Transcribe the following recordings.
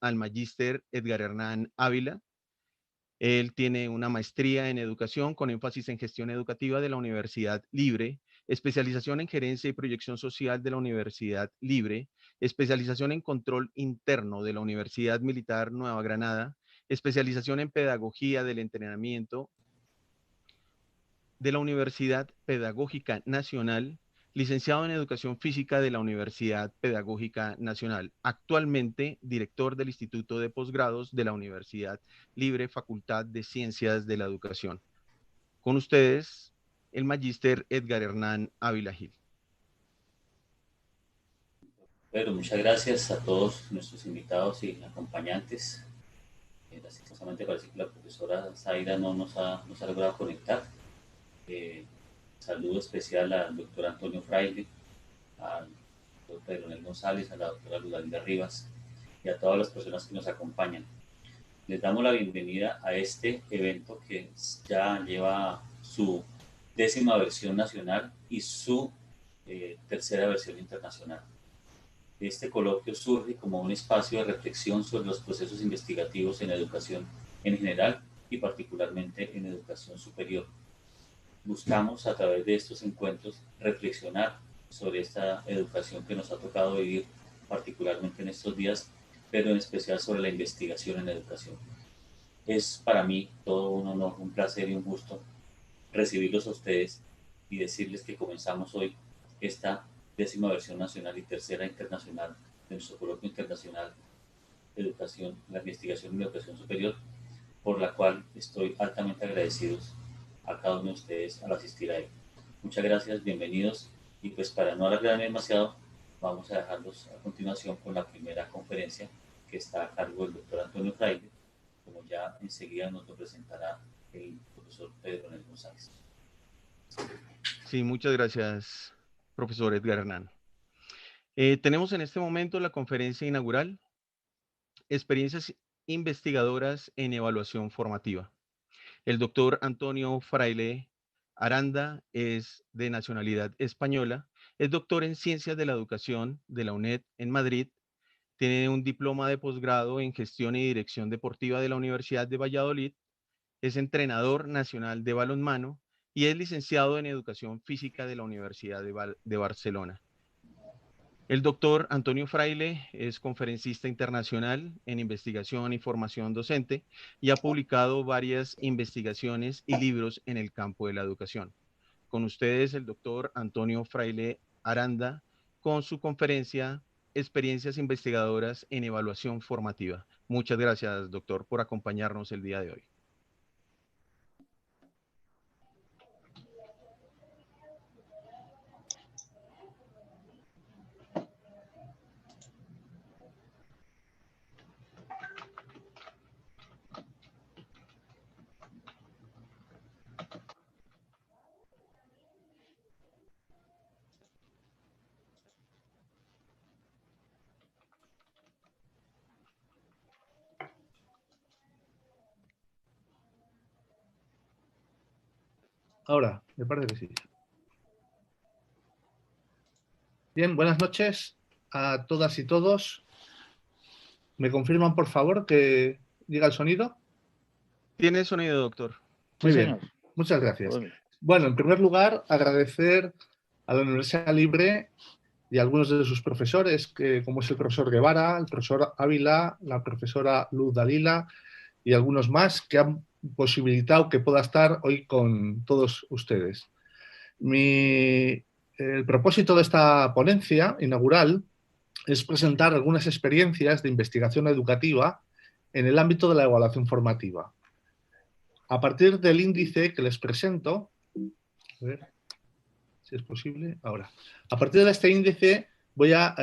al magíster Edgar Hernán Ávila. Él tiene una maestría en educación con énfasis en gestión educativa de la Universidad Libre, especialización en gerencia y proyección social de la Universidad Libre, especialización en control interno de la Universidad Militar Nueva Granada, especialización en pedagogía del entrenamiento de la Universidad Pedagógica Nacional, licenciado en Educación Física de la Universidad Pedagógica Nacional, actualmente director del Instituto de Posgrados de la Universidad Libre Facultad de Ciencias de la Educación. Con ustedes, el magíster Edgar Hernán Ávila Gil. Pedro, muchas gracias a todos nuestros invitados y acompañantes. Lastimosamente parece que la profesora Zaida no nos ha logrado conectar. Saludo especial al doctor Antonio Fraile, al doctor Pedro Nel González, a la doctora Ludalinda Rivas y a todas las personas que nos acompañan. Les damos la bienvenida a este evento que ya lleva su 10ª versión nacional y su 3ª versión internacional. Este coloquio surge como un espacio de reflexión sobre los procesos investigativos en educación en general y particularmente en educación superior. Buscamos a través de estos encuentros reflexionar sobre esta educación que nos ha tocado vivir particularmente en estos días, pero en especial sobre la investigación en educación. Es para mí todo un honor, un placer y un gusto recibirlos a ustedes y decirles que comenzamos hoy esta 10ª versión nacional y 3ª internacional de nuestro coloquio internacional de educación, la investigación en educación superior, por la cual estoy altamente agradecidos a cada uno de ustedes al asistir a él. Muchas gracias, bienvenidos, y pues para no alargarme demasiado, vamos a dejarlos a continuación con la primera conferencia que está a cargo del doctor Antonio Fraile, como ya enseguida nos lo presentará el profesor Pedro Nel González. Sí, muchas gracias, profesor Edgar Hernán. Tenemos en este momento la conferencia inaugural, Experiencias investigadoras en evaluación formativa. El doctor Antonio Fraile Aranda es de nacionalidad española, es doctor en Ciencias de la Educación de la UNED en Madrid, tiene un diploma de posgrado en Gestión y Dirección Deportiva de la Universidad de Valladolid, es entrenador nacional de balonmano y es licenciado en Educación Física de la Universidad de Barcelona. El doctor Antonio Fraile es conferencista internacional en investigación y formación docente y ha publicado varias investigaciones y libros en el campo de la educación. Con ustedes, el doctor Antonio Fraile Aranda, con su conferencia Experiencias investigadoras en evaluación formativa. Muchas gracias, doctor, por acompañarnos el día de hoy. Ahora, me parece que sí. Bien, buenas noches a todas y todos. ¿Me confirman, por favor, que llega el sonido? ¿Tiene sonido, doctor? Muy Sí, bien, señor. muchas gracias. Muy bien. Bueno, en primer lugar, agradecer a la Universidad Libre y a algunos de sus profesores, como es el profesor Guevara, el profesor Ávila, la profesora Luz Dalila y algunos más que han posibilitado que pueda estar hoy con todos ustedes. El propósito de esta ponencia inaugural es presentar algunas experiencias de investigación educativa en el ámbito de la evaluación formativa. A partir del índice que les presento, a ver si es posible, ahora. A partir de este índice voy a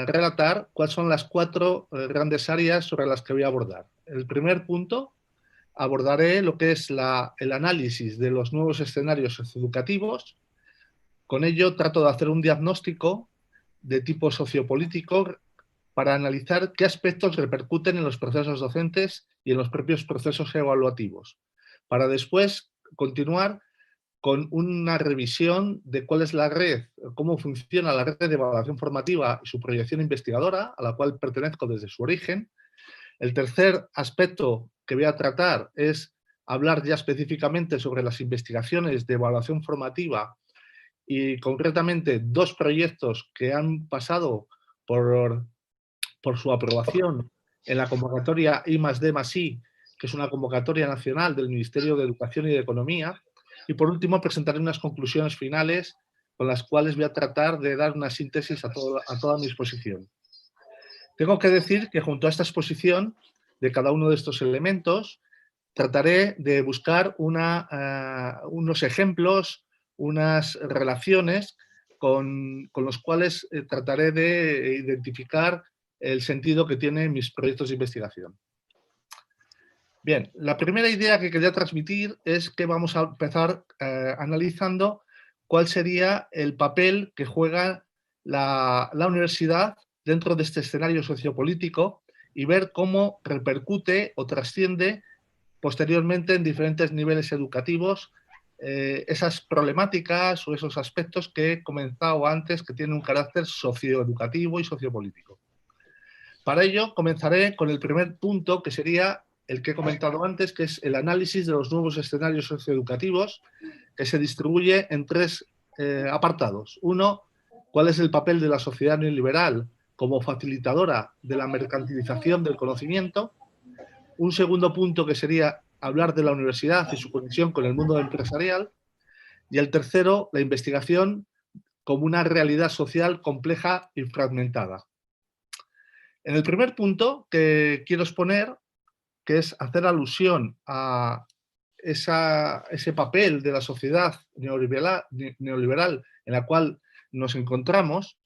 relatar cuáles son las 4 grandes áreas sobre las que voy a abordar. El primer punto, abordaré lo que es el análisis de los nuevos escenarios socioeducativos. Con ello trato de hacer un diagnóstico de tipo sociopolítico para analizar qué aspectos repercuten en los procesos docentes y en los propios procesos evaluativos, para después continuar con una revisión de cuál es la red, cómo funciona la red de evaluación formativa y su proyección investigadora, a la cual pertenezco desde su origen, El tercer aspecto que voy a tratar es hablar ya específicamente sobre las investigaciones de evaluación formativa y concretamente 2 proyectos que han pasado por su aprobación en la convocatoria I+D+I, que es una convocatoria nacional del Ministerio de Educación y de Economía. Y por último, presentaré unas conclusiones finales con las cuales voy a tratar de dar una síntesis a toda mi exposición. Tengo que decir que junto a esta exposición de cada uno de estos elementos, trataré de buscar unos ejemplos, unas relaciones con los cuales trataré de identificar el sentido que tienen mis proyectos de investigación. Bien, la primera idea que quería transmitir es que vamos a empezar analizando cuál sería el papel que juega la universidad dentro de este escenario sociopolítico y ver cómo repercute o trasciende posteriormente en diferentes niveles educativos esas problemáticas o esos aspectos que he comentado antes que tienen un carácter socioeducativo y sociopolítico. Para ello comenzaré con el primer punto, que sería el que he comentado antes, que es el análisis de los nuevos escenarios socioeducativos, que se distribuye en 3 apartados. Uno, cuál es el papel de la sociedad neoliberal como facilitadora de la mercantilización del conocimiento. Un segundo punto, que sería hablar de la universidad y su conexión con el mundo empresarial. Y el tercero, la investigación como una realidad social compleja y fragmentada. En el primer punto que quiero exponer, que es hacer alusión a ese papel de la sociedad neoliberal en la cual nos encontramos,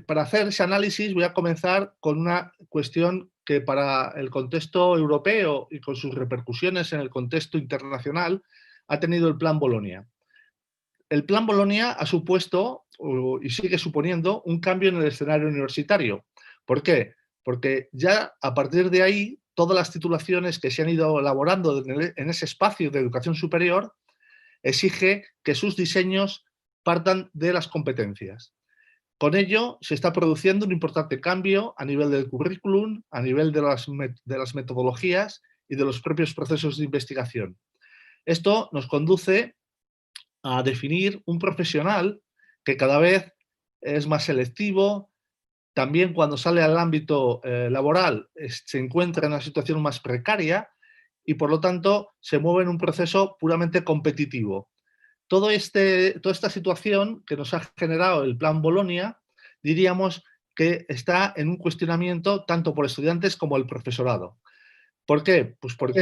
para hacer ese análisis voy a comenzar con una cuestión que para el contexto europeo y con sus repercusiones en el contexto internacional ha tenido el Plan Bolonia. El Plan Bolonia ha supuesto y sigue suponiendo un cambio en el escenario universitario. ¿Por qué? Porque ya a partir de ahí todas las titulaciones que se han ido elaborando en ese espacio de educación superior exige que sus diseños partan de las competencias. Con ello se está produciendo un importante cambio a nivel del currículum, a nivel de las metodologías y de los propios procesos de investigación. Esto nos conduce a definir un profesional que cada vez es más selectivo, también cuando sale al ámbito laboral se encuentra en una situación más precaria y por lo tanto se mueve en un proceso puramente competitivo. Toda esta situación que nos ha generado el Plan Bolonia, diríamos que está en un cuestionamiento tanto por estudiantes como el profesorado. ¿Por qué? Pues porque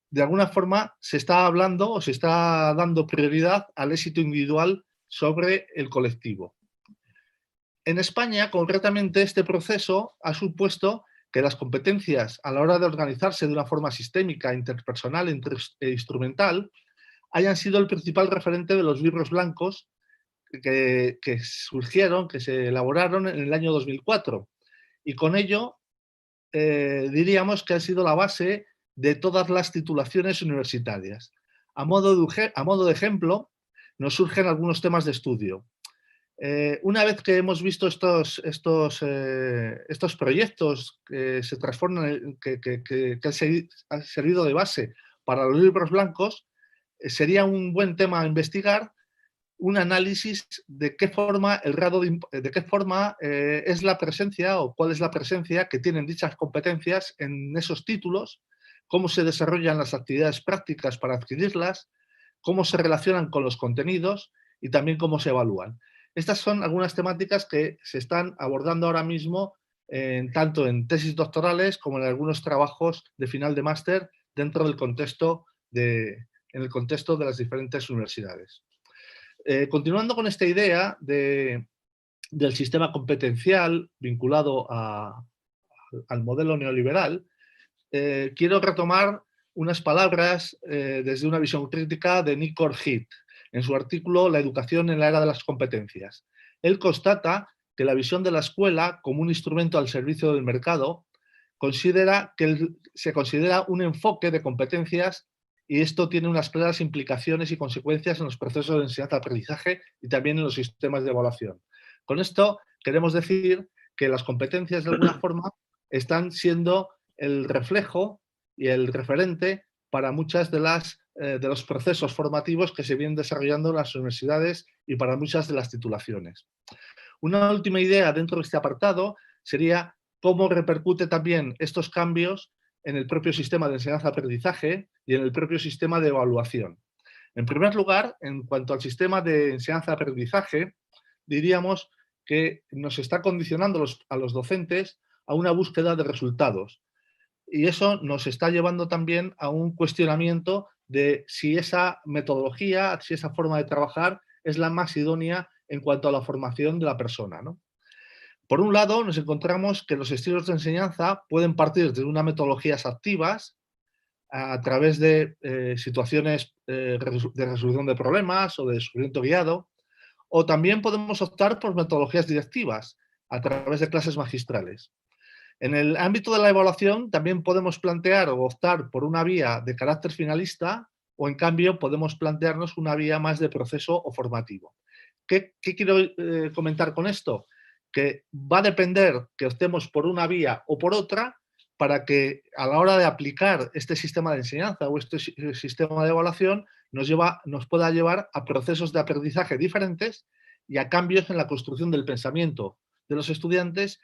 de alguna forma se está hablando o se está dando prioridad al éxito individual sobre el colectivo. En España, concretamente, este proceso ha supuesto que las competencias a la hora de organizarse de una forma sistémica, interpersonal e instrumental hayan sido el principal referente de los libros blancos que surgieron, que se elaboraron en el año 2004. Y con ello diríamos que ha sido la base de todas las titulaciones universitarias. A modo de ejemplo, nos surgen algunos temas de estudio. Una vez que hemos visto estos proyectos que se transforman, que han servido de base para los libros blancos, sería un buen tema a investigar un análisis de qué forma es la presencia o cuál es la presencia que tienen dichas competencias en esos títulos, cómo se desarrollan las actividades prácticas para adquirirlas, cómo se relacionan con los contenidos y también cómo se evalúan. Estas son algunas temáticas que se están abordando ahora mismo tanto en tesis doctorales como en algunos trabajos de final de máster dentro del contexto en el contexto de las diferentes universidades. Continuando con esta idea del sistema competencial vinculado al modelo neoliberal, quiero retomar unas palabras desde una visión crítica de Nick Heath en su artículo La educación en la era de las competencias. Él constata que la visión de la escuela como un instrumento al servicio del mercado se considera un enfoque de competencias y esto tiene unas claras implicaciones y consecuencias en los procesos de enseñanza-aprendizaje y también en los sistemas de evaluación. Con esto queremos decir que las competencias de alguna forma están siendo el reflejo y el referente para muchas de los procesos formativos que se vienen desarrollando en las universidades y para muchas de las titulaciones. Una última idea dentro de este apartado sería cómo repercute también estos cambios en el propio sistema de enseñanza-aprendizaje y en el propio sistema de evaluación. En primer lugar, en cuanto al sistema de enseñanza-aprendizaje, diríamos que nos está condicionando a los docentes a una búsqueda de resultados. Y eso nos está llevando también a un cuestionamiento de si esa metodología, si esa forma de trabajar es la más idónea en cuanto a la formación de la persona, ¿no? Por un lado, nos encontramos que los estilos de enseñanza pueden partir de unas metodologías activas a través de situaciones de resolución de problemas o de descubrimiento guiado, o también podemos optar por metodologías directivas a través de clases magistrales. En el ámbito de la evaluación también podemos plantear o optar por una vía de carácter finalista o en cambio podemos plantearnos una vía más de proceso o formativo. ¿Qué quiero comentar con esto? Que va a depender que optemos por una vía o por otra para que a la hora de aplicar este sistema de enseñanza o este sistema de evaluación nos pueda llevar a procesos de aprendizaje diferentes y a cambios en la construcción del pensamiento de los estudiantes,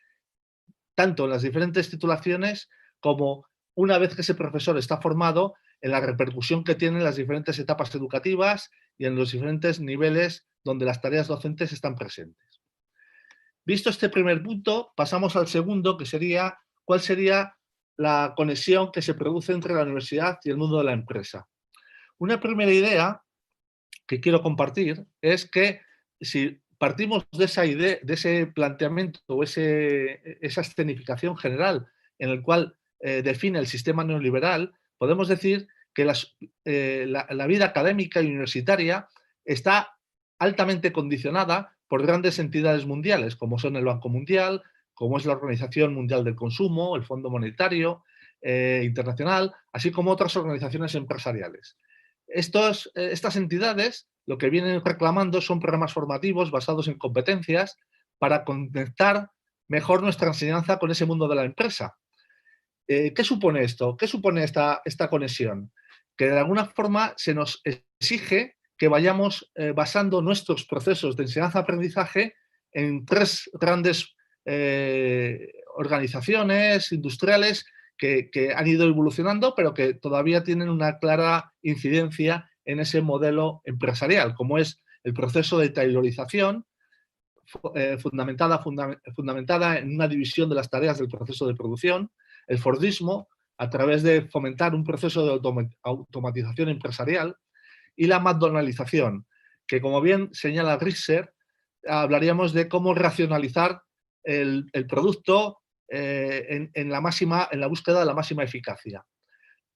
tanto en las diferentes titulaciones como una vez que ese profesor está formado en la repercusión que tienen las diferentes etapas educativas y en los diferentes niveles donde las tareas docentes están presentes. Visto este primer punto, pasamos al segundo, que sería cuál sería la conexión que se produce entre la universidad y el mundo de la empresa. Una primera idea que quiero compartir es que si partimos de esa idea, de ese planteamiento o esa escenificación general en el cual define el sistema neoliberal, podemos decir que la vida académica y universitaria está altamente condicionada por grandes entidades mundiales, como son el Banco Mundial, como es la Organización Mundial del Consumo, el Fondo Monetario Internacional, así como otras organizaciones empresariales. Estas entidades lo que vienen reclamando son programas formativos basados en competencias para conectar mejor nuestra enseñanza con ese mundo de la empresa. ¿Qué supone esto? ¿Qué supone esta conexión? Que de alguna forma se nos exige que vayamos basando nuestros procesos de enseñanza-aprendizaje en tres grandes organizaciones industriales que han ido evolucionando, pero que todavía tienen una clara incidencia en ese modelo empresarial, como es el proceso de taylorización, fundamentada en una división de las tareas del proceso de producción, el Fordismo, a través de fomentar un proceso de automatización empresarial, y la McDonaldización, que como bien señala Risser, hablaríamos de cómo racionalizar el producto en la búsqueda de la máxima eficacia.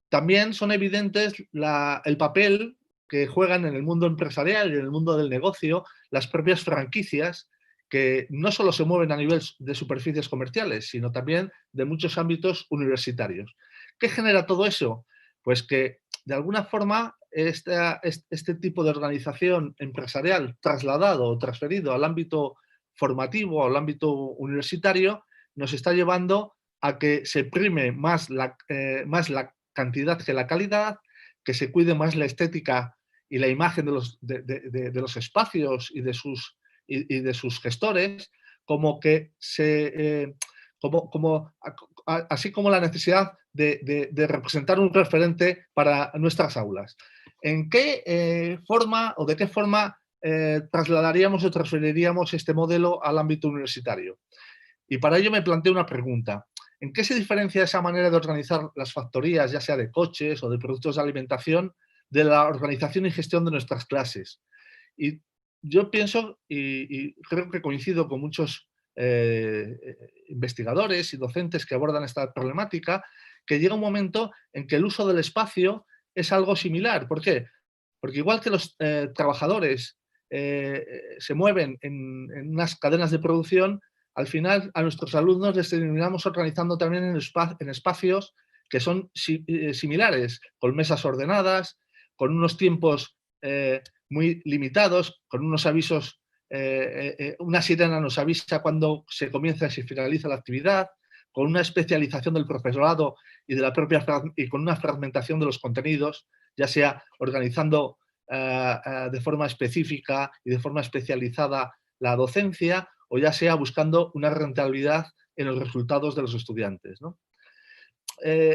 También son evidentes el papel que juegan en el mundo empresarial y en el mundo del negocio las propias franquicias, que no solo se mueven a nivel de superficies comerciales, sino también de muchos ámbitos universitarios. ¿Qué genera todo eso? Pues que, de alguna forma, este tipo de organización empresarial trasladado o transferido al ámbito formativo, al ámbito universitario, nos está llevando a que se prime más la cantidad que la calidad, que se cuide más la estética y la imagen de los espacios y de sus gestores, así como la necesidad de representar un referente para nuestras aulas. ¿En qué forma o de qué forma trasladaríamos o transferiríamos este modelo al ámbito universitario? Y para ello me planteo una pregunta. ¿En qué se diferencia esa manera de organizar las factorías, ya sea de coches o de productos de alimentación, de la organización y gestión de nuestras clases? Y yo pienso, y creo que coincido con muchos investigadores y docentes que abordan esta problemática, que llega un momento en que el uso del espacio es algo similar. ¿Por qué? Porque igual que los trabajadores se mueven en unas cadenas de producción, al final a nuestros alumnos les terminamos organizando también en espacios que son similares, con mesas ordenadas, con unos tiempos muy limitados, con unos avisos una sirena nos avisa cuando se comienza y se finaliza la actividad, con una especialización del profesorado y, y con una fragmentación de los contenidos, ya sea organizando de forma específica y de forma especializada la docencia, o ya sea buscando una rentabilidad en los resultados de los estudiantes, ¿no?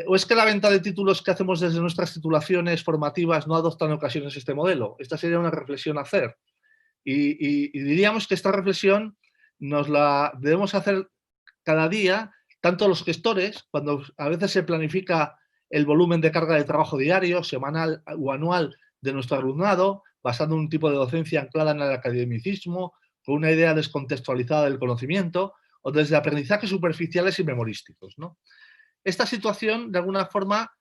¿O es que la venta de títulos que hacemos desde nuestras titulaciones formativas no adopta en ocasiones este modelo? Esta sería una reflexión a hacer. Y diríamos que esta reflexión nos la debemos hacer cada día, tanto los gestores, cuando a veces se planifica el volumen de carga de trabajo diario, semanal o anual de nuestro alumnado, basando en un tipo de docencia anclada en el academicismo, con una idea descontextualizada del conocimiento, o desde aprendizajes superficiales y memorísticos, ¿no? Esta situación, de alguna forma,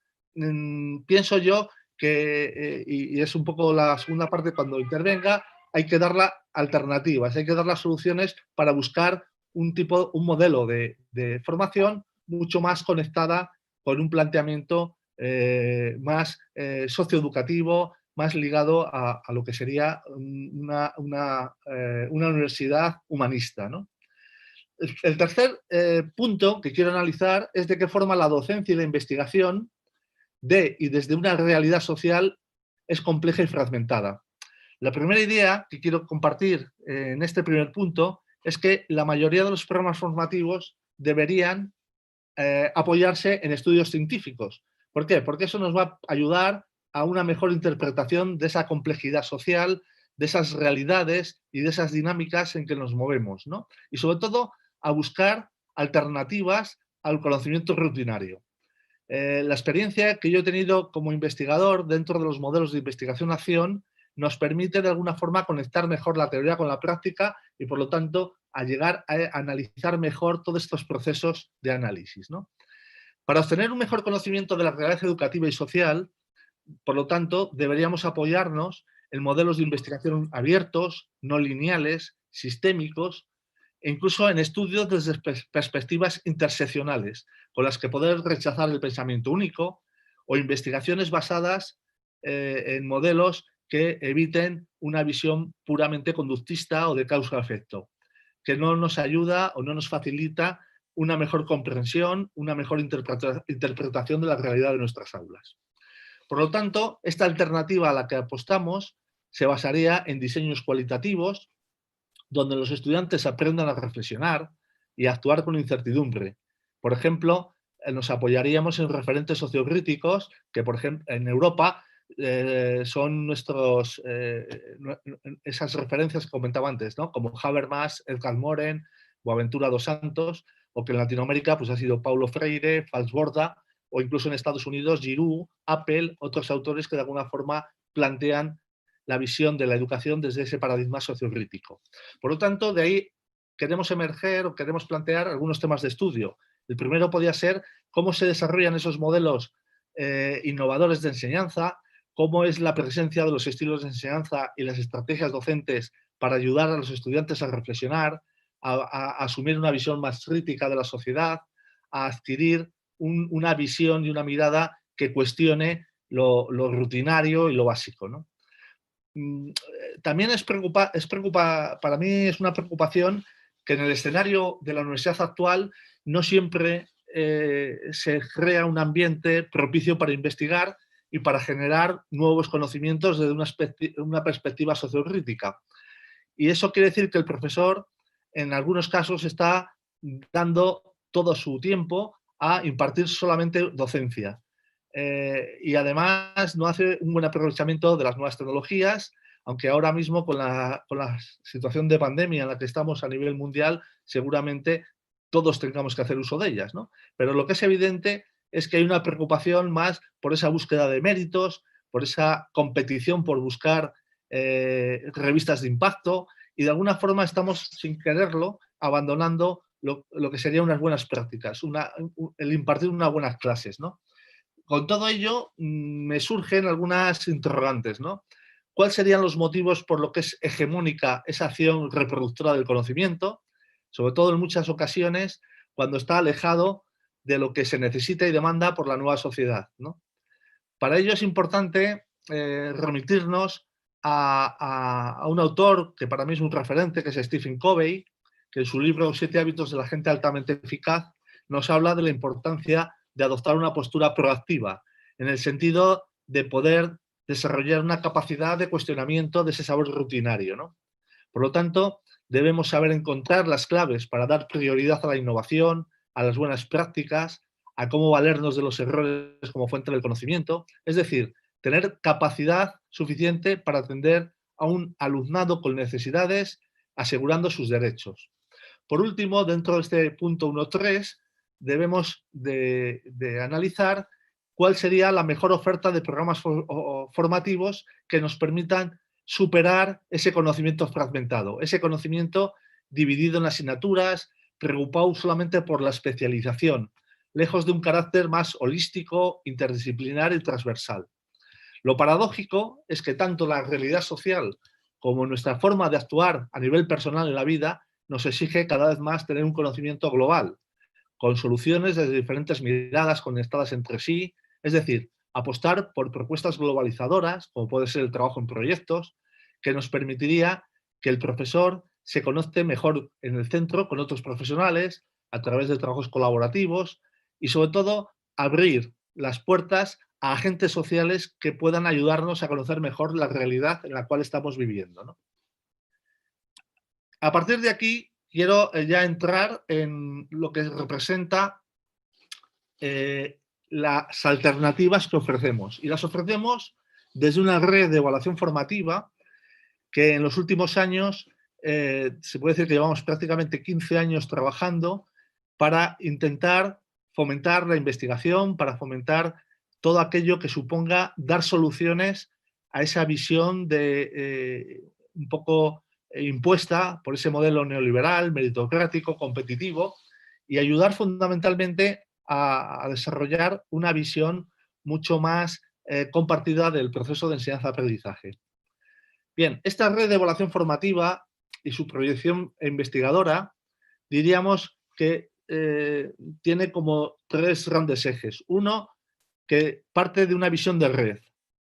pienso yo que, y es un poco la segunda parte cuando intervenga, hay que darle alternativas, hay que dar las soluciones para buscar un modelo de formación mucho más conectada con un planteamiento más socioeducativo, más ligado a lo que sería una universidad humanista, ¿no? El tercer punto que quiero analizar es de qué forma la docencia y la investigación de y desde una realidad social es compleja y fragmentada. La primera idea que quiero compartir en este primer punto es que la mayoría de los programas formativos deberían apoyarse en estudios científicos. ¿Por qué? Porque eso nos va a ayudar a una mejor interpretación de esa complejidad social, de esas realidades y de esas dinámicas en que nos movemos, ¿no? Y sobre todo a buscar alternativas al conocimiento rutinario. La experiencia que yo he tenido como investigador dentro de los modelos de investigación-acción nos permite de alguna forma conectar mejor la teoría con la práctica y por lo tanto a llegar a analizar mejor todos estos procesos de análisis, ¿no? Para obtener un mejor conocimiento de la realidad educativa y social, por lo tanto, deberíamos apoyarnos en modelos de investigación abiertos, no lineales, sistémicos, e incluso en estudios desde perspectivas interseccionales, con las que poder rechazar el pensamiento único, o investigaciones basadas en modelos que eviten una visión puramente conductista o de causa-efecto, que no nos ayuda o no nos facilita una mejor comprensión, una mejor interpretación de la realidad de nuestras aulas. Por lo tanto, esta alternativa a la que apostamos se basaría en diseños cualitativos, donde los estudiantes aprendan a reflexionar y a actuar con incertidumbre. Por ejemplo, nos apoyaríamos en referentes sociocríticos que, por ejemplo, en Europa son esas referencias que comentaba antes, ¿no? Como Habermas, Edgar Morin, Boaventura dos Santos, o que en Latinoamérica pues, ha sido Paulo Freire, Falsborda, o incluso en Estados Unidos, Giroux, Appel, otros autores que de alguna forma plantean la visión de la educación desde ese paradigma sociocrítico. Por lo tanto, de ahí queremos emerger o queremos plantear algunos temas de estudio. El primero podría ser cómo se desarrollan esos modelos innovadores de enseñanza, cómo es la presencia de los estilos de enseñanza y las estrategias docentes para ayudar a los estudiantes a reflexionar, a asumir una visión más crítica de la sociedad, a adquirir una visión y una mirada que cuestione lo rutinario y lo básico, ¿no? También para mí es una preocupación que en el escenario de la universidad actual no siempre se crea un ambiente propicio para investigar y para generar nuevos conocimientos desde una perspectiva sociocrítica. Y eso quiere decir que el profesor en algunos casos está dando todo su tiempo a impartir solamente docencia. Y además no hace un buen aprovechamiento de las nuevas tecnologías, aunque ahora mismo con la situación de pandemia en la que estamos a nivel mundial, seguramente todos tengamos que hacer uso de ellas, ¿no? Pero lo que es evidente es que hay una preocupación más por esa búsqueda de méritos, por esa competición por buscar revistas de impacto, y de alguna forma estamos, sin quererlo, abandonando lo que serían unas buenas prácticas, el impartir unas buenas clases, ¿no? Con todo ello, me surgen algunas interrogantes, ¿no? ¿Cuáles serían los motivos por lo que es hegemónica esa acción reproductora del conocimiento? Sobre todo en muchas ocasiones cuando está alejado de lo que se necesita y demanda por la nueva sociedad, ¿no? Para ello es importante remitirnos a un autor que para mí es un referente, que es Stephen Covey, que en su libro 7 hábitos de la gente altamente eficaz nos habla de la importancia de adoptar una postura proactiva, en el sentido de poder desarrollar una capacidad de cuestionamiento de ese saber rutinario, ¿no? Por lo tanto, debemos saber encontrar las claves para dar prioridad a la innovación, a las buenas prácticas, a cómo valernos de los errores como fuente del conocimiento. Es decir, tener capacidad suficiente para atender a un alumnado con necesidades, asegurando sus derechos. Por último, dentro de este punto 1.3, debemos de analizar cuál sería la mejor oferta de programas formativos que nos permitan superar ese conocimiento fragmentado, ese conocimiento dividido en asignaturas, preocupado solamente por la especialización, lejos de un carácter más holístico, interdisciplinar y transversal. Lo paradójico es que tanto la realidad social como nuestra forma de actuar a nivel personal en la vida nos exige cada vez más tener un conocimiento global, con soluciones desde diferentes miradas conectadas entre sí, es decir, apostar por propuestas globalizadoras, como puede ser el trabajo en proyectos, que nos permitiría que el profesor se conozca mejor en el centro con otros profesionales, a través de trabajos colaborativos y, sobre todo, abrir las puertas a agentes sociales que puedan ayudarnos a conocer mejor la realidad en la cual estamos viviendo, ¿no? A partir de aquí, quiero ya entrar en lo que representa las alternativas que ofrecemos. Y las ofrecemos desde una red de evaluación formativa que en los últimos años se puede decir que llevamos prácticamente 15 años trabajando para intentar fomentar la investigación, para fomentar todo aquello que suponga dar soluciones a esa visión de un poco impuesta por ese modelo neoliberal, meritocrático, competitivo, y ayudar fundamentalmente a desarrollar una visión mucho más compartida del proceso de enseñanza-aprendizaje. Bien, esta red de evaluación formativa y su proyección investigadora, diríamos que tiene como 3 grandes ejes. Uno, que parte de una visión de red.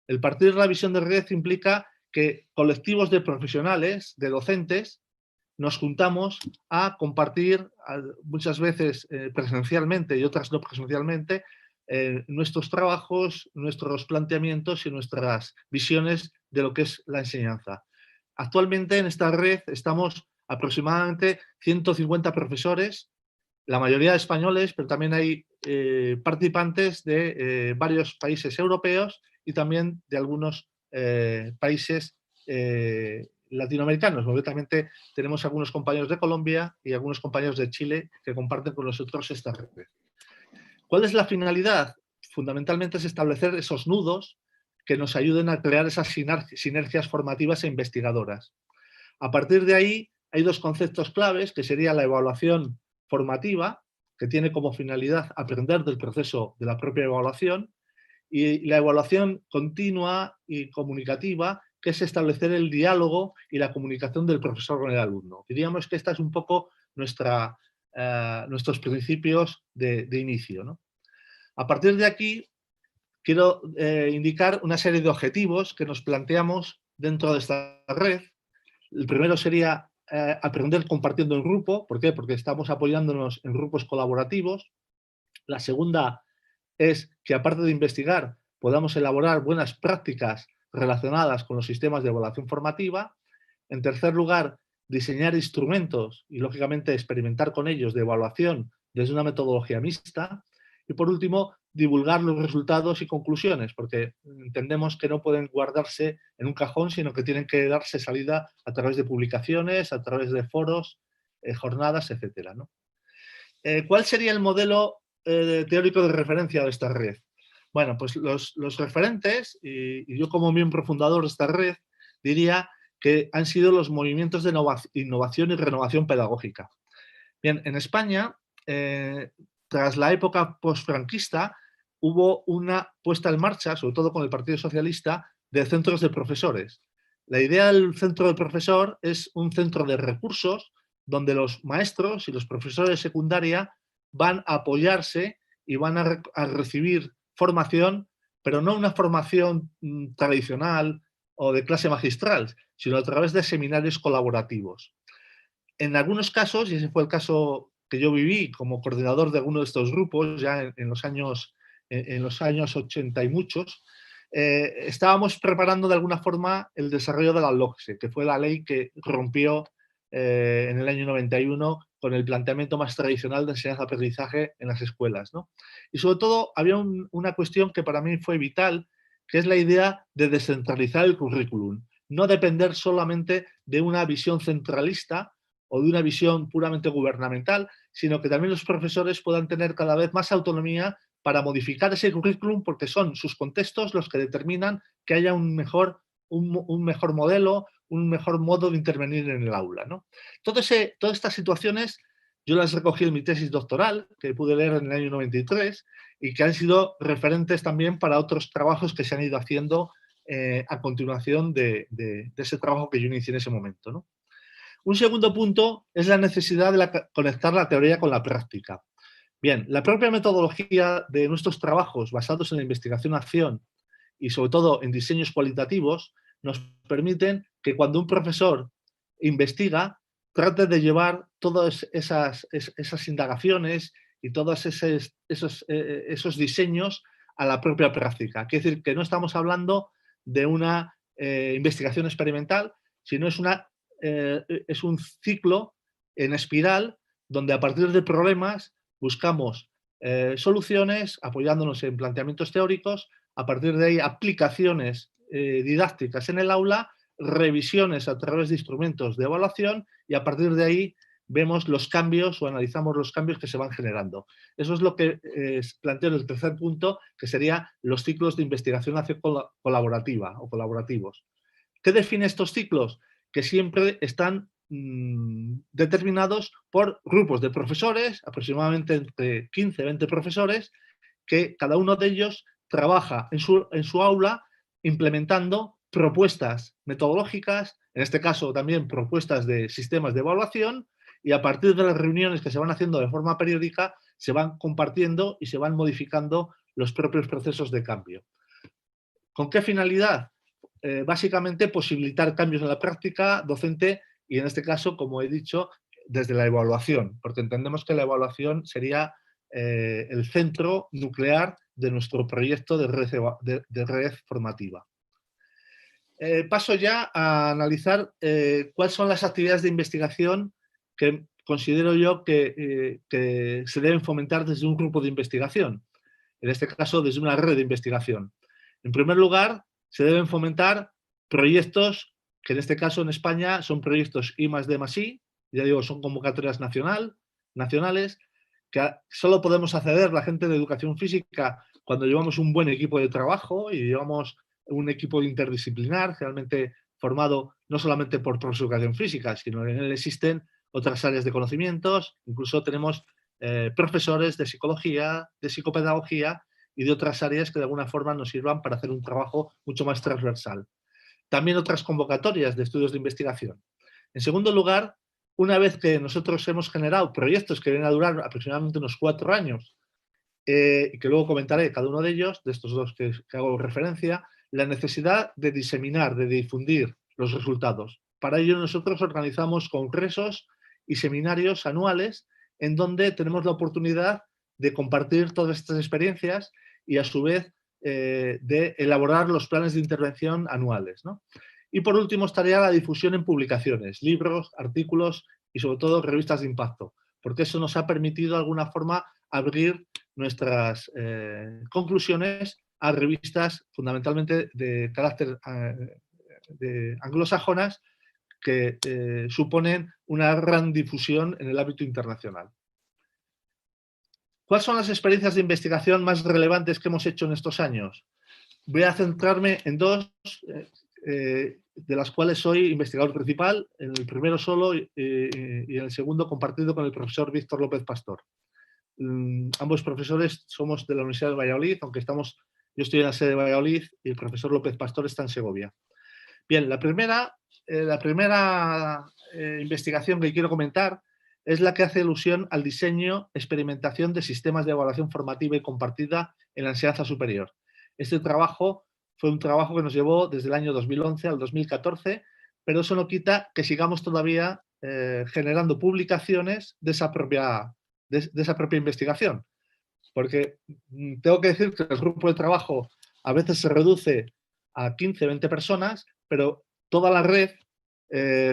El partir de la visión de red implica que colectivos de profesionales, de docentes, nos juntamos a compartir, muchas veces presencialmente y otras no presencialmente, nuestros trabajos, nuestros planteamientos y nuestras visiones de lo que es la enseñanza. Actualmente en esta red estamos aproximadamente 150 profesores, la mayoría españoles, pero también hay participantes de varios países europeos y también de algunos países latinoamericanos. Concretamente tenemos algunos compañeros de Colombia y algunos compañeros de Chile que comparten con nosotros esta red. ¿Cuál es la finalidad? Fundamentalmente es establecer esos nudos que nos ayuden a crear esas sinergias formativas e investigadoras. A partir de ahí hay 2 conceptos claves, que sería la evaluación formativa, que tiene como finalidad aprender del proceso de la propia evaluación, y la evaluación continua y comunicativa, que es establecer el diálogo y la comunicación del profesor con el alumno. Diríamos que esta es un poco nuestros principios de inicio, ¿no? A partir de aquí, quiero indicar una serie de objetivos que nos planteamos dentro de esta red. El primero sería aprender compartiendo en grupo. ¿Por qué? Porque estamos apoyándonos en grupos colaborativos. La segunda es que, aparte de investigar, podamos elaborar buenas prácticas relacionadas con los sistemas de evaluación formativa. En tercer lugar, diseñar instrumentos y, lógicamente, experimentar con ellos de evaluación desde una metodología mixta. Y, por último, divulgar los resultados y conclusiones, porque entendemos que no pueden guardarse en un cajón, sino que tienen que darse salida a través de publicaciones, a través de foros, jornadas, etcétera, ¿no? ¿Cuál sería el modelo teórico de referencia de esta red? Bueno, pues los referentes, y yo como miembro fundador de esta red, diría que han sido los movimientos de innovación y renovación pedagógica. Bien, en España, tras la época postfranquista, hubo una puesta en marcha, sobre todo con el Partido Socialista, de centros de profesores. La idea del centro de profesor es un centro de recursos donde los maestros y los profesores de secundaria van a apoyarse y van a recibir formación, pero no una formación tradicional o de clase magistral, sino a través de seminarios colaborativos. En algunos casos, y ese fue el caso que yo viví como coordinador de alguno de estos grupos, ya en los años 80 y muchos, estábamos preparando de alguna forma el desarrollo de la LOCSE, que fue la ley que rompió en el año 91 con el planteamiento más tradicional de enseñanza-aprendizaje en las escuelas, ¿no? Y sobre todo había una cuestión que para mí fue vital, que es la idea de descentralizar el currículum, no depender solamente de una visión centralista o de una visión puramente gubernamental, sino que también los profesores puedan tener cada vez más autonomía para modificar ese currículum, porque son sus contextos los que determinan que haya un mejor modelo, un mejor modo de intervenir en el aula, ¿no? Todas estas situaciones yo las recogí en mi tesis doctoral, que pude leer en el año 93, y que han sido referentes también para otros trabajos que se han ido haciendo a continuación de ese trabajo que yo inicié en ese momento, ¿no? Un segundo punto es la necesidad de conectar la teoría con la práctica. Bien, la propia metodología de nuestros trabajos basados en la investigación-acción y sobre todo en diseños cualitativos nos permiten que cuando un profesor investiga trate de llevar todas esas indagaciones y todos esos diseños a la propia práctica. Quiere decir que no estamos hablando de una investigación experimental, sino es un ciclo en espiral donde a partir de problemas buscamos soluciones apoyándonos en planteamientos teóricos, a partir de ahí aplicaciones didácticas en el aula, revisiones a través de instrumentos de evaluación y a partir de ahí vemos los cambios o analizamos los cambios que se van generando. Eso es lo que planteo en el tercer punto, que sería los ciclos de investigación colaborativa o colaborativos. ¿Qué define estos ciclos? Que siempre están determinados por grupos de profesores, aproximadamente entre 15 y 20 profesores, que cada uno de ellos trabaja en su aula implementando propuestas metodológicas, en este caso también propuestas de sistemas de evaluación, y a partir de las reuniones que se van haciendo de forma periódica se van compartiendo y se van modificando los propios procesos de cambio. ¿Con qué finalidad? Básicamente posibilitar cambios en la práctica docente y en este caso, como he dicho, desde la evaluación, porque entendemos que la evaluación sería el centro nuclear de nuestro proyecto de red formativa. Paso ya a analizar cuáles son las actividades de investigación que considero yo que se deben fomentar desde un grupo de investigación, en este caso desde una red de investigación. En primer lugar, se deben fomentar proyectos que en este caso en España son proyectos I+D+I, ya digo, son convocatorias nacionales, que solo podemos acceder la gente de educación física cuando llevamos un buen equipo de trabajo y llevamos un equipo interdisciplinar, realmente formado no solamente por profesores de educación física, sino en él existen otras áreas de conocimientos, incluso tenemos profesores de psicología, de psicopedagogía y de otras áreas que de alguna forma nos sirvan para hacer un trabajo mucho más transversal. También otras convocatorias de estudios de investigación. En segundo lugar, una vez que nosotros hemos generado proyectos que vienen a durar aproximadamente unos 4 años, y que luego comentaré cada uno de ellos, de estos dos que hago referencia, la necesidad de diseminar, de difundir los resultados. Para ello nosotros organizamos congresos y seminarios anuales en donde tenemos la oportunidad de compartir todas estas experiencias y a su vez de elaborar los planes de intervención anuales, ¿no? Y por último estaría la difusión en publicaciones, libros, artículos y sobre todo revistas de impacto, porque eso nos ha permitido de alguna forma abrir nuestras conclusiones a revistas fundamentalmente de carácter anglosajonas que suponen una gran difusión en el ámbito internacional. ¿Cuáles son las experiencias de investigación más relevantes que hemos hecho en estos años? Voy a centrarme en dos, de las cuales soy investigador principal, en el primero solo y en el segundo compartido con el profesor Víctor López Pastor. Ambos profesores somos de la Universidad de Valladolid, aunque yo estoy en la sede de Valladolid y el profesor López Pastor está en Segovia. Bien, la primera investigación que quiero comentar es la que hace alusión al diseño, experimentación de sistemas de evaluación formativa y compartida en la enseñanza superior. Este trabajo fue un trabajo que nos llevó desde el año 2011 al 2014, pero eso no quita que sigamos todavía generando publicaciones de esa propia investigación. Porque tengo que decir que el grupo de trabajo a veces se reduce a 15, 20 personas, pero toda la red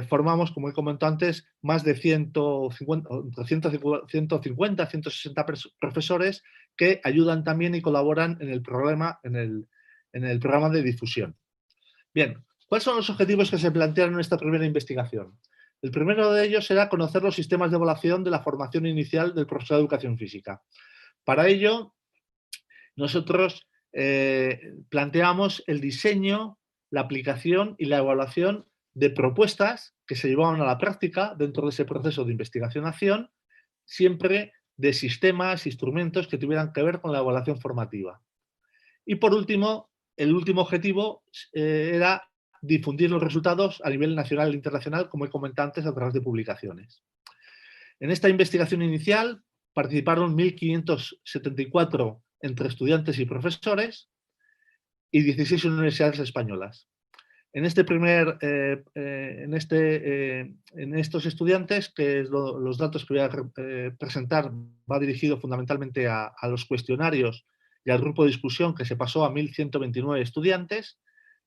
formamos, como he comentado antes, más de 150, 160 profesores que ayudan también y colaboran en el programa de difusión. Bien, ¿cuáles son los objetivos que se plantearon en esta primera investigación? El primero de ellos era conocer los sistemas de evaluación de la formación inicial del profesor de educación física. Para ello, nosotros planteamos el diseño, la aplicación y la evaluación de propuestas que se llevaban a la práctica dentro de ese proceso de investigación-acción, siempre de sistemas, instrumentos que tuvieran que ver con la evaluación formativa. Y por último, el último objetivo era difundir los resultados a nivel nacional e internacional, como he comentado antes, a través de publicaciones. En esta investigación inicial participaron 1.574 entre estudiantes y profesores y 16 universidades españolas. En estos estudiantes, que los datos que voy a presentar va dirigido fundamentalmente a los cuestionarios y al grupo de discusión, que se pasó a 1.129 estudiantes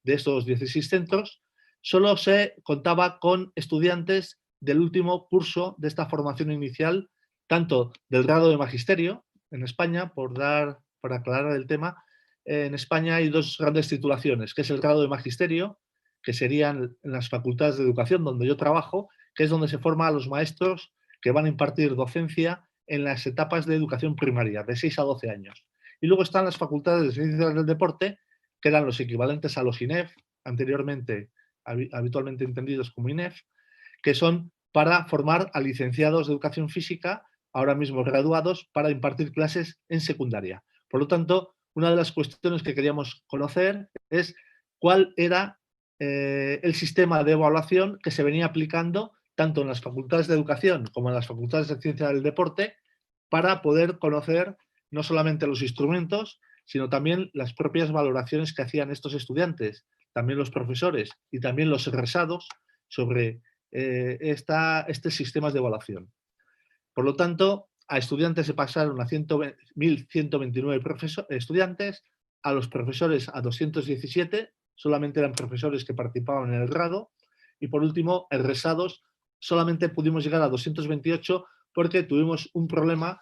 de estos 16 centros, solo se contaba con estudiantes del último curso de esta formación inicial, tanto del grado de magisterio en España, para aclarar el tema. En España hay dos grandes titulaciones, que es el grado de magisterio, que serían en las facultades de educación donde yo trabajo, que es donde se forman a los maestros que van a impartir docencia en las etapas de educación primaria, de 6 a 12 años. Y luego están las facultades de ciencias del deporte, que eran los equivalentes a los INEF, anteriormente habitualmente entendidos como INEF, que son para formar a licenciados de educación física, ahora mismo graduados, para impartir clases en secundaria. Por lo tanto, una de las cuestiones que queríamos conocer es cuál era el sistema de evaluación que se venía aplicando tanto en las facultades de educación como en las facultades de ciencia del deporte, para poder conocer no solamente los instrumentos, sino también las propias valoraciones que hacían estos estudiantes, también los profesores y también los egresados sobre este sistema de evaluación. Por lo tanto, a estudiantes se pasaron a 1.129 estudiantes, a los profesores a 217, solamente eran profesores que participaban en el grado, y por último, egresados, solamente pudimos llegar a 228 porque tuvimos un problema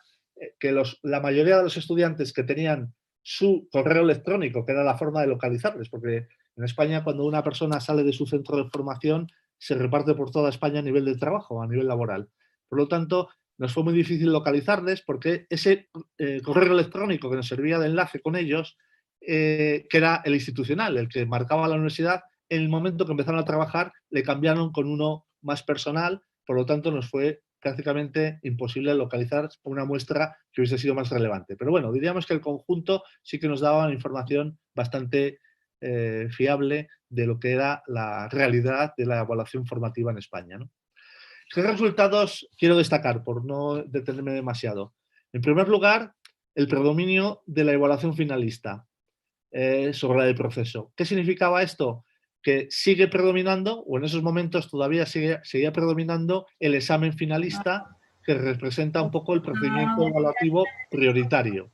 que la mayoría de los estudiantes que tenían su correo electrónico, que era la forma de localizarles, porque en España cuando una persona sale de su centro de formación se reparte por toda España a nivel de trabajo, a nivel laboral. Por lo tanto, nos fue muy difícil localizarles porque ese correo electrónico que nos servía de enlace con ellos, que era el institucional, el que marcaba la universidad, en el momento que empezaron a trabajar le cambiaron con uno más personal, por lo tanto nos fue prácticamente imposible localizar una muestra que hubiese sido más relevante. Pero bueno, diríamos que el conjunto sí que nos daba una información bastante fiable de lo que era la realidad de la evaluación formativa en España, ¿no? ¿Qué resultados quiero destacar por no detenerme demasiado? En primer lugar, el predominio de la evaluación finalista sobre la del proceso. ¿Qué significaba esto? Que sigue predominando, o en esos momentos todavía seguía predominando el examen finalista, que representa un poco el procedimiento evaluativo prioritario.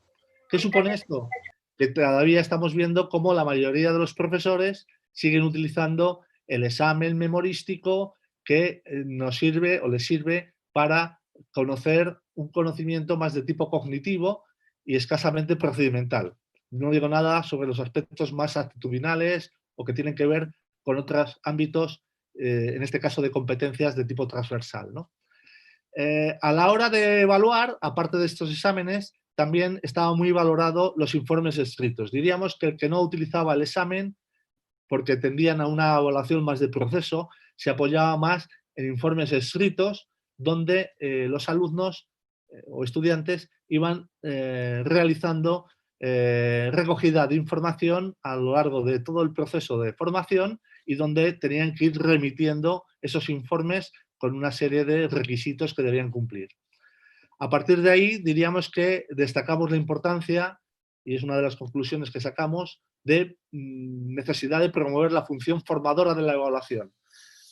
¿Qué supone esto? Que todavía estamos viendo cómo la mayoría de los profesores siguen utilizando el examen memorístico que nos sirve o les sirve para conocer un conocimiento más de tipo cognitivo y escasamente procedimental. No digo nada sobre los aspectos más actitudinales o que tienen que ver con otros ámbitos, en este caso de competencias de tipo transversal, ¿no? A la hora de evaluar, aparte de estos exámenes, también estaba muy valorado los informes escritos. Diríamos que el que no utilizaba el examen, porque tendían a una evaluación más de proceso, se apoyaba más en informes escritos donde los alumnos o estudiantes iban realizando recogida de información a lo largo de todo el proceso de formación y donde tenían que ir remitiendo esos informes con una serie de requisitos que debían cumplir. A partir de ahí diríamos que destacamos la importancia, y es una de las conclusiones que sacamos, de necesidad de promover la función formadora de la evaluación.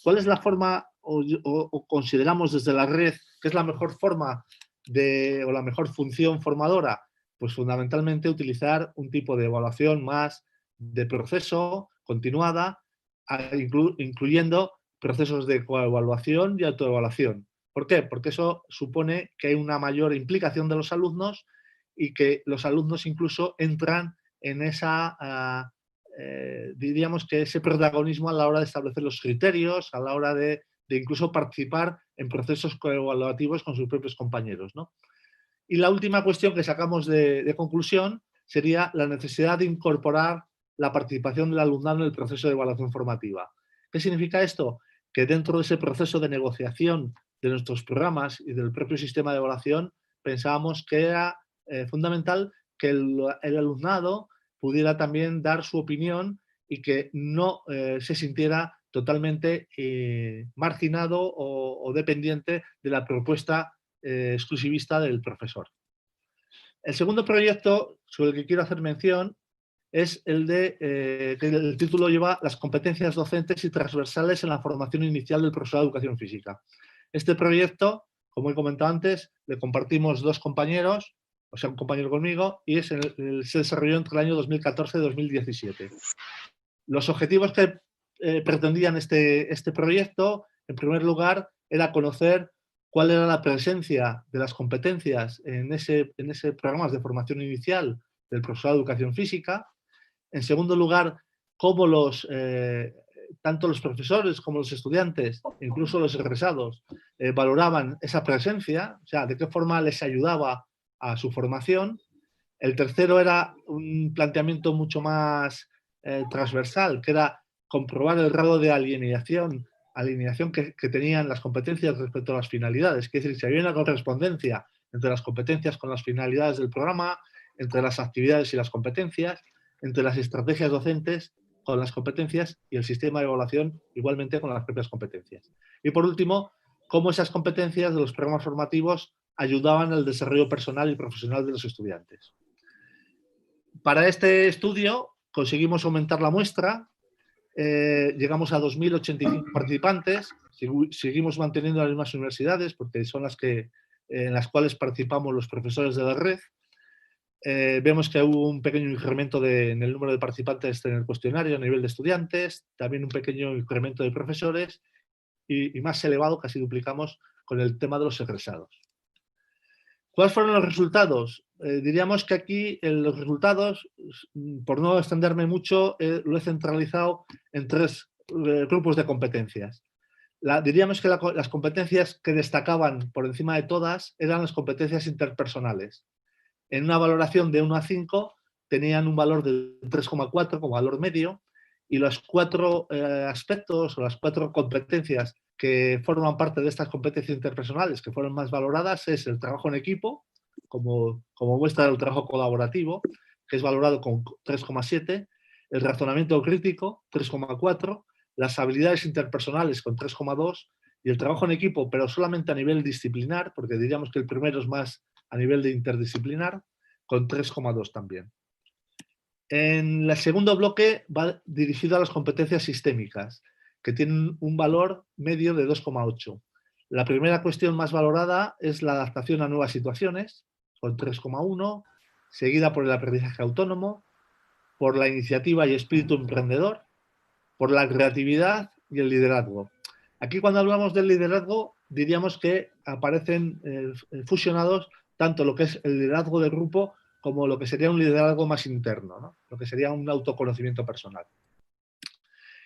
¿Cuál es la forma o consideramos desde la red que es la mejor forma o la mejor función formadora? Pues fundamentalmente utilizar un tipo de evaluación más de proceso, continuada, incluyendo procesos de coevaluación y autoevaluación. ¿Por qué? Porque eso supone que hay una mayor implicación de los alumnos y que los alumnos incluso entran en esa, diríamos que ese protagonismo a la hora de establecer los criterios, a la hora de incluso participar en procesos coevaluativos con sus propios compañeros, ¿no? Y la última cuestión que sacamos de conclusión sería la necesidad de incorporar la participación del alumnado en el proceso de evaluación formativa. ¿Qué significa esto? Que dentro de ese proceso de negociación de nuestros programas y del propio sistema de evaluación, pensábamos que era fundamental que el alumnado pudiera también dar su opinión y que no se sintiera totalmente marginado o dependiente de la propuesta exclusivista del profesor. El segundo proyecto sobre el que quiero hacer mención es el que el título lleva las competencias docentes y transversales en la formación inicial del profesorado de educación física. Este proyecto, como he comentado antes, le compartimos dos compañeros, o sea, un compañero conmigo, y se desarrolló entre el año 2014 y 2017. Los objetivos que pretendían este proyecto, en primer lugar, era conocer cuál era la presencia de las competencias en ese programa de formación inicial del profesorado de educación física. En segundo lugar, cómo tanto los profesores como los estudiantes, incluso los egresados, valoraban esa presencia, o sea, de qué forma les ayudaba a su formación. El tercero era un planteamiento mucho más transversal, que era comprobar el grado de alineación que tenían las competencias respecto a las finalidades. Es decir, si había una correspondencia entre las competencias con las finalidades del programa, entre las actividades y las competencias, entre las estrategias docentes con las competencias y el sistema de evaluación igualmente con las propias competencias. Y por último, cómo esas competencias de los programas formativos ayudaban al desarrollo personal y profesional de los estudiantes. Para este estudio conseguimos aumentar la muestra, llegamos a 2.085 participantes, seguimos manteniendo las mismas universidades porque son en las cuales participamos los profesores de la red. Vemos que hubo un pequeño incremento en el número de participantes en el cuestionario a nivel de estudiantes, también un pequeño incremento de profesores y más elevado, casi duplicamos, con el tema de los egresados. ¿Cuáles fueron los resultados? Diríamos que aquí los resultados, por no extenderme mucho, lo he centralizado en tres grupos de competencias. Diríamos que las competencias que destacaban por encima de todas eran las competencias interpersonales. En una valoración de 1 a 5 tenían un valor de 3,4 como valor medio y los 4 aspectos o las 4 competencias que forman parte de estas competencias interpersonales que fueron más valoradas es el trabajo en equipo, como muestra del trabajo colaborativo, que es valorado con 3,7, el razonamiento crítico, 3,4, las habilidades interpersonales con 3,2 y el trabajo en equipo, pero solamente a nivel disciplinar, porque diríamos que el primero es más a nivel de interdisciplinar, con 3,2 también. En el segundo bloque va dirigido a las competencias sistémicas, que tienen un valor medio de 2,8. La primera cuestión más valorada es la adaptación a nuevas situaciones, con 3,1, seguida por el aprendizaje autónomo, por la iniciativa y espíritu emprendedor, por la creatividad y el liderazgo. Aquí cuando hablamos del liderazgo diríamos que aparecen fusionados tanto lo que es el liderazgo de grupo como lo que sería un liderazgo más interno, ¿no? Lo que sería un autoconocimiento personal.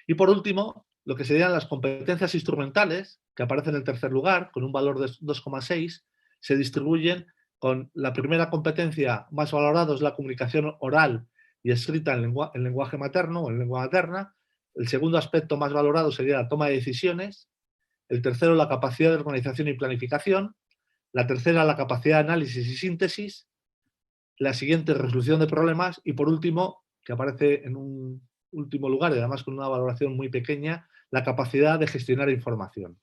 Y por último, lo que serían las competencias instrumentales, que aparecen en tercer lugar, con un valor de 2,6, se distribuyen con la primera competencia más valorada es la comunicación oral y escrita en lenguaje materno o en lengua materna. El segundo aspecto más valorado sería la toma de decisiones. El tercero, la capacidad de organización y planificación. La tercera, la capacidad de análisis y síntesis. La siguiente, resolución de problemas. Y por último, que aparece en un último lugar y además con una valoración muy pequeña, la capacidad de gestionar información.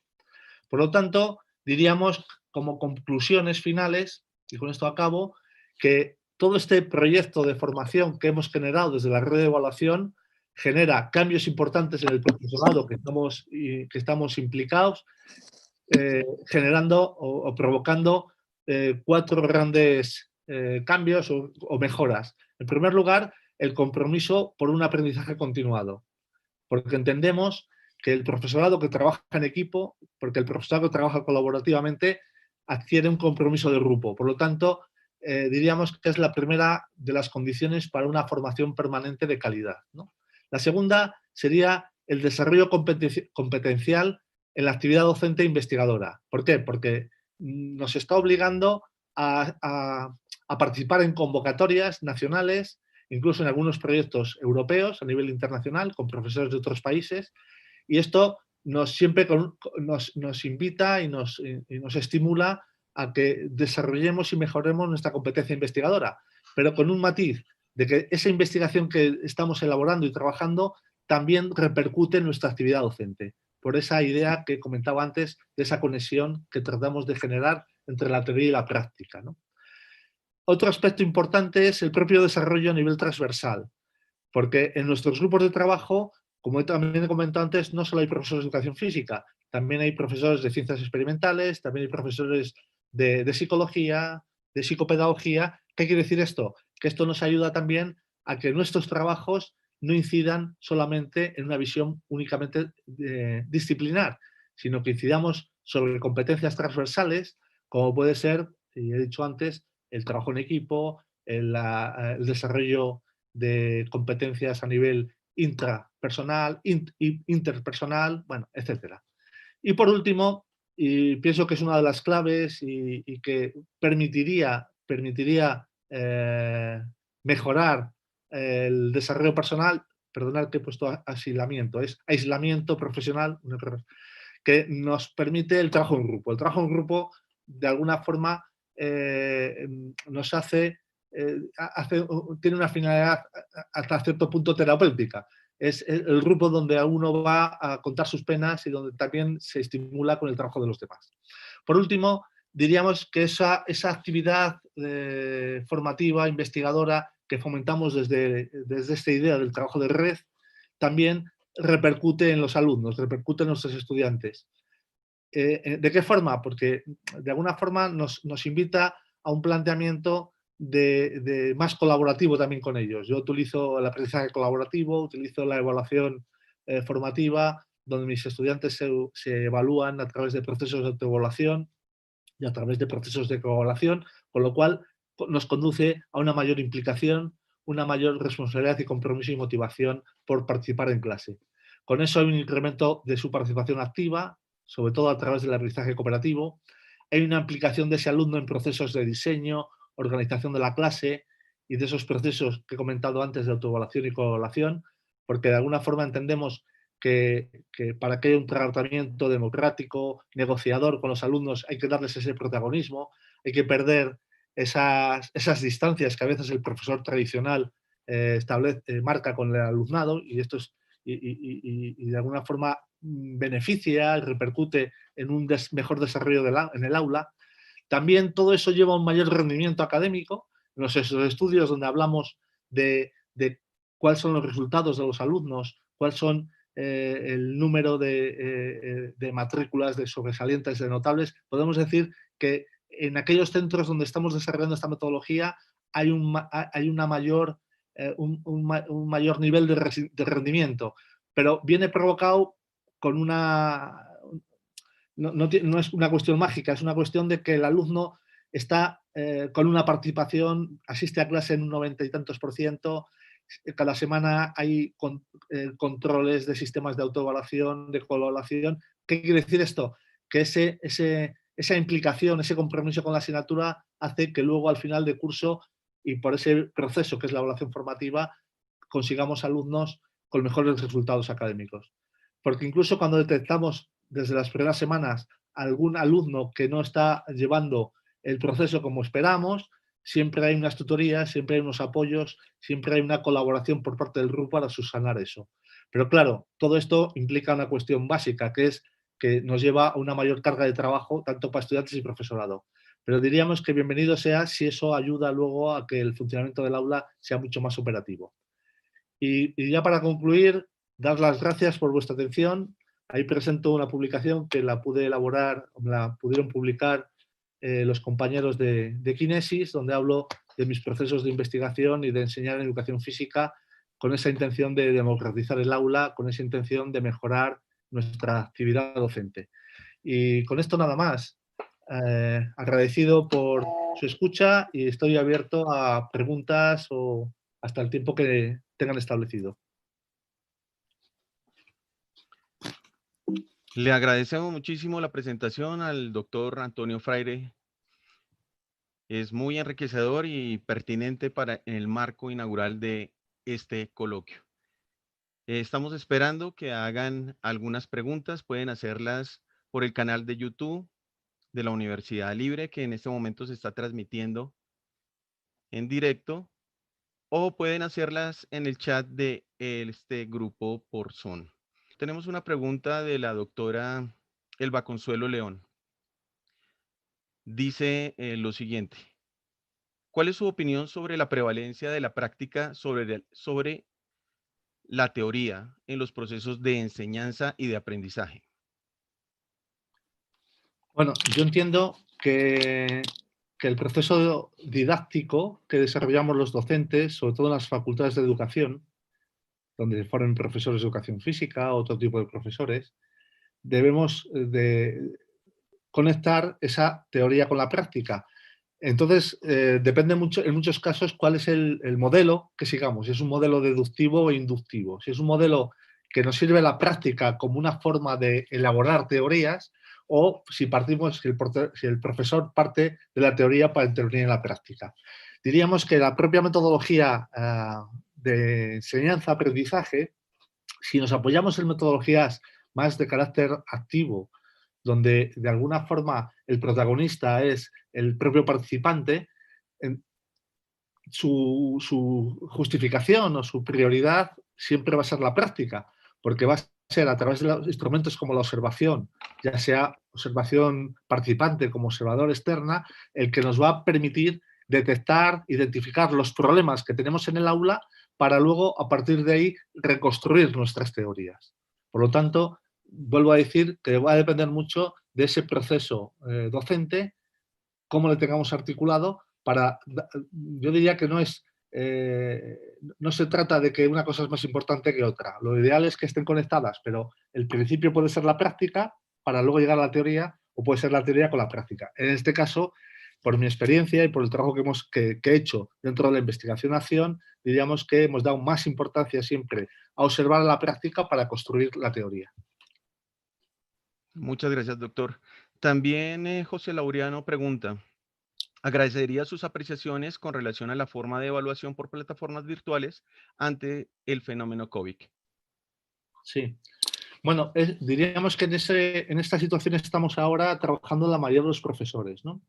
Por lo tanto, diríamos como conclusiones finales, y con esto acabo, que todo este proyecto de formación que hemos generado desde la red de evaluación genera cambios importantes en el profesorado que estamos implicados, generando o provocando 4 grandes cambios o mejoras. En primer lugar, el compromiso por un aprendizaje continuado, porque entendemos que el profesorado que trabaja en equipo, porque el profesorado que trabaja colaborativamente adquiere un compromiso de grupo. Por lo tanto, diríamos que es la primera de las condiciones para una formación permanente de calidad, ¿no? La segunda sería el desarrollo competencial en la actividad docente e investigadora. ¿Por qué? Porque nos está obligando a participar en convocatorias nacionales, incluso en algunos proyectos europeos a nivel internacional, con profesores de otros países, y esto siempre nos invita y nos estimula a que desarrollemos y mejoremos nuestra competencia investigadora, pero con un matiz de que esa investigación que estamos elaborando y trabajando también repercute en nuestra actividad docente, por esa idea que comentaba antes de esa conexión que tratamos de generar entre la teoría y la práctica, ¿no? Otro aspecto importante es el propio desarrollo a nivel transversal, porque en nuestros grupos de trabajo, como también he comentado antes, no solo hay profesores de educación física, también hay profesores de ciencias experimentales, también hay profesores de psicología, de psicopedagogía. ¿Qué quiere decir esto? Que esto nos ayuda también a que nuestros trabajos no incidan solamente en una visión únicamente disciplinar, sino que incidamos sobre competencias transversales, como puede ser, y he dicho antes, el trabajo en equipo, el desarrollo de competencias a nivel intrapersonal, interpersonal, bueno, etcétera. Y por último, y pienso que es una de las claves y que permitiría mejorar el desarrollo personal, perdonad que he puesto aislamiento, es aislamiento profesional, que nos permite el trabajo en grupo. El trabajo en grupo, de alguna forma, nos tiene una finalidad hasta cierto punto terapéutica. Es el grupo donde uno va a contar sus penas y donde también se estimula con el trabajo de los demás. Por último, diríamos que esa actividad formativa, investigadora, que fomentamos desde esta idea del trabajo de red, también repercute en los alumnos, repercute en nuestros estudiantes. ¿De qué forma? Porque de alguna forma nos invita a un planteamiento más colaborativo también con ellos. Yo utilizo el aprendizaje colaborativo, utilizo la evaluación formativa, donde mis estudiantes se evalúan a través de procesos de autoevaluación y a través de procesos de coevaluación, con lo cual nos conduce a una mayor implicación, una mayor responsabilidad y compromiso y motivación por participar en clase. Con eso hay un incremento de su participación activa, sobre todo a través del aprendizaje cooperativo. Hay una implicación de ese alumno en procesos de diseño, organización de la clase y de esos procesos que he comentado antes de autoevaluación y coevaluación, porque de alguna forma entendemos que para que haya un tratamiento democrático, negociador con los alumnos, hay que darles ese protagonismo, hay que perder esas distancias que a veces el profesor tradicional marca con el alumnado, y esto es, y de alguna forma beneficia y repercute en un mejor desarrollo en el aula. También todo eso lleva a un mayor rendimiento académico. En los estudios donde hablamos de cuáles son los resultados de los alumnos, cuáles son el número de matrículas, de sobresalientes, de notables, podemos decir que en aquellos centros donde estamos desarrollando esta metodología hay un mayor nivel de rendimiento, pero viene provocado con una... No es una cuestión mágica, es una cuestión de que el alumno está con una participación, asiste a clase en un 90 y tantos %, cada semana hay controles de sistemas de autoevaluación, de coevaluación. ¿Qué quiere decir esto? Que esa implicación, ese compromiso con la asignatura hace que luego al final de curso y por ese proceso que es la evaluación formativa consigamos alumnos con mejores resultados académicos. Porque incluso cuando detectamos desde las primeras semanas algún alumno que no está llevando el proceso como esperamos, siempre hay unas tutorías, siempre hay unos apoyos, siempre hay una colaboración por parte del grupo para subsanar eso. Pero claro, todo esto implica una cuestión básica, que es que nos lleva a una mayor carga de trabajo tanto para estudiantes y profesorado. pero diríamos que bienvenido sea si eso ayuda luego a que el funcionamiento del aula sea mucho más operativo. Y ya para concluir, dar las gracias por vuestra atención. Ahí presento una publicación que la pude elaborar, la pudieron publicar los compañeros de Kinesis, donde hablo de mis procesos de investigación y de enseñar en educación física con esa intención de democratizar el aula, con esa intención de mejorar nuestra actividad docente. Y con esto nada más. Agradecido por su escucha y estoy abierto a preguntas o hasta el tiempo que tengan establecido. Le agradecemos muchísimo la presentación al doctor Antonio Fraire. Es muy enriquecedor y pertinente para el marco inaugural de este coloquio. Estamos esperando que hagan algunas preguntas. Pueden hacerlas por el canal de YouTube de la Universidad Libre, que en este momento se está transmitiendo en directo, o pueden hacerlas en el chat de este grupo por Zoom. Tenemos una pregunta de la doctora Elba Consuelo León. Dice lo siguiente: ¿cuál es su opinión sobre la prevalencia de la práctica sobre la teoría en los procesos de enseñanza y de aprendizaje? Bueno, yo entiendo que el proceso didáctico que desarrollamos los docentes, sobre todo en las facultades de educación, donde formen profesores de educación física, otro tipo de profesores, debemos de conectar esa teoría con la práctica. Entonces, depende mucho, en muchos casos, cuál es el modelo que sigamos. Si es un modelo deductivo o inductivo. Si es un modelo que nos sirve la práctica como una forma de elaborar teorías, o si partimos, si el profesor parte de la teoría para intervenir en la práctica. Diríamos que la propia metodología de enseñanza-aprendizaje, si nos apoyamos en metodologías más de carácter activo, donde de alguna forma el protagonista es el propio participante, su justificación o su prioridad siempre va a ser la práctica, porque va a ser a través de los instrumentos como la observación, ya sea observación participante como observador externa, el que nos va a permitir detectar, identificar los problemas que tenemos en el aula para luego, a partir de ahí, reconstruir nuestras teorías. Por lo tanto, vuelvo a decir que va a depender mucho de ese proceso docente, cómo le tengamos articulado para, yo diría que no se trata de que una cosa es más importante que otra. Lo ideal es que estén conectadas, pero el principio puede ser la práctica para luego llegar a la teoría, o puede ser la teoría con la práctica. En este caso, por mi experiencia y por el trabajo que he hecho dentro de la investigación-acción, diríamos que hemos dado más importancia siempre a observar la práctica para construir la teoría. Muchas gracias, doctor. También José Laureano pregunta: agradecería sus apreciaciones con relación a la forma de evaluación por plataformas virtuales ante el fenómeno COVID. Sí. Bueno, diríamos que en esta situación estamos ahora trabajando la mayoría de los profesores, ¿no?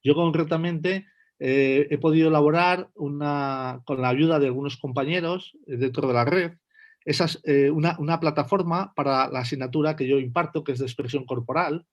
Yo concretamente he podido elaborar con la ayuda de algunos compañeros dentro de la red, una plataforma para la asignatura que yo imparto, que es de expresión corporal,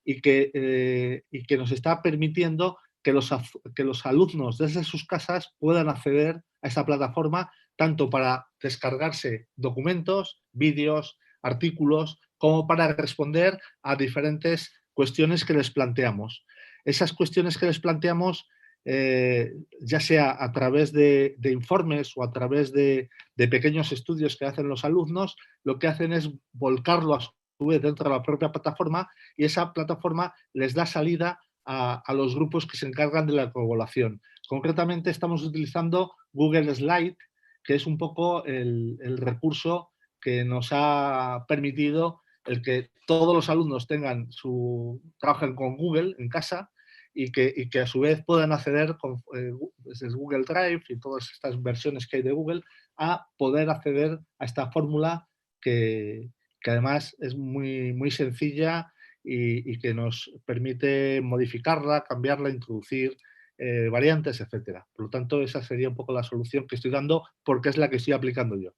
y que nos está permitiendo que los alumnos desde sus casas puedan acceder a esta plataforma tanto para descargarse documentos, vídeos, artículos, como para responder a diferentes cuestiones que les planteamos. Esas cuestiones que les planteamos, ya sea a través de informes o a través de pequeños estudios que hacen los alumnos, lo que hacen es volcarlo a su vez dentro de la propia plataforma, y esa plataforma les da salida a los grupos que se encargan de la coevaluación. Concretamente estamos utilizando Google Slide, que es un poco el recurso que nos ha permitido el que todos los alumnos trabajen con Google en casa y que a su vez puedan acceder desde Google Drive y todas estas versiones que hay de Google a poder acceder a esta fórmula que además es muy, muy sencilla y que nos permite modificarla, cambiarla, introducir variantes, etcétera. Por lo tanto, esa sería un poco la solución que estoy dando, porque es la que estoy aplicando yo,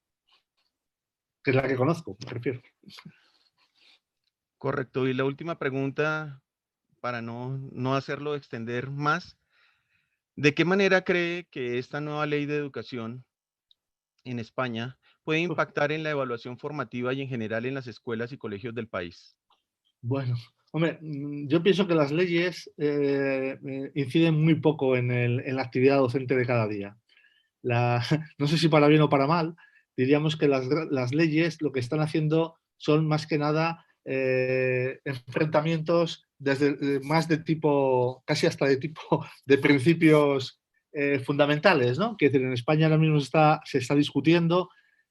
que es la que conozco, me refiero. Correcto. Y la última pregunta para no hacerlo extender más, ¿de qué manera cree que esta nueva ley de educación en España puede impactar en la evaluación formativa y en general en las escuelas y colegios del país? Bueno, hombre, yo pienso que las leyes inciden muy poco en la actividad docente de cada día. No sé si para bien o para mal, diríamos que las leyes lo que están haciendo son más que nada enfrentamientos más de tipo, casi hasta de tipo de principios fundamentales, ¿no? Que en España ahora mismo se está discutiendo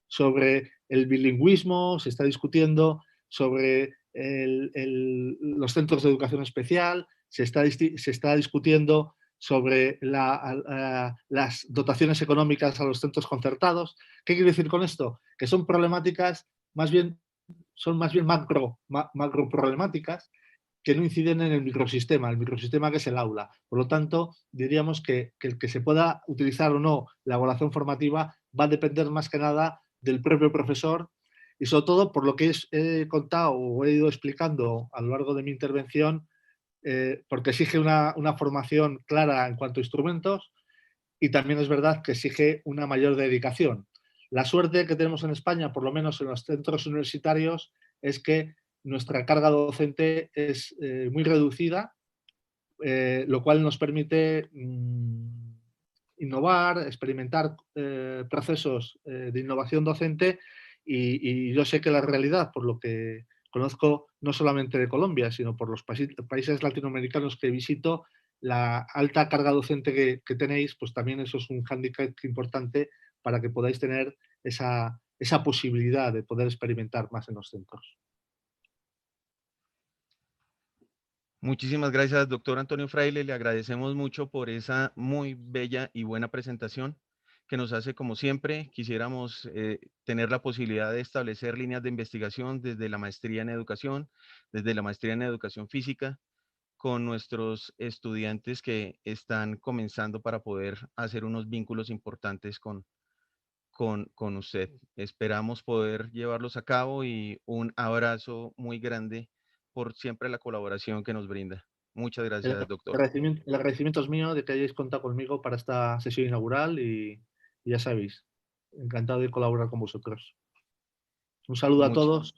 sobre el bilingüismo, se está discutiendo sobre los centros de educación especial, se está discutiendo sobre las dotaciones económicas a los centros concertados. ¿Qué quiere decir con esto? Que son problemáticas son más bien macro problemáticas que no inciden en el microsistema que es el aula. Por lo tanto, diríamos que el que se pueda utilizar o no la evaluación formativa va a depender más que nada del propio profesor y sobre todo por lo que he contado o he ido explicando a lo largo de mi intervención, porque exige una formación clara en cuanto a instrumentos y también es verdad que exige una mayor dedicación. La suerte que tenemos en España, por lo menos en los centros universitarios, es que nuestra carga docente es muy reducida, lo cual nos permite innovar, experimentar procesos de innovación docente y yo sé que la realidad, por lo que conozco no solamente de Colombia, sino por los países latinoamericanos que visito, la alta carga docente que tenéis, pues también eso es un hándicap importante para que podáis tener esa posibilidad de poder experimentar más en los centros. Muchísimas gracias, doctor Antonio Fraile. Le agradecemos mucho por esa muy bella y buena presentación que nos hace como siempre. Quisiéramos tener la posibilidad de establecer líneas de investigación desde la maestría en educación, desde la maestría en educación física, con nuestros estudiantes que están comenzando para poder hacer unos vínculos importantes con usted. Esperamos poder llevarlos a cabo y un abrazo muy grande por siempre la colaboración que nos brinda. Muchas gracias, doctor. El agradecimiento es mío de que hayáis contado conmigo para esta sesión inaugural y ya sabéis, encantado de colaborar con vosotros. Un saludo a Much- todos.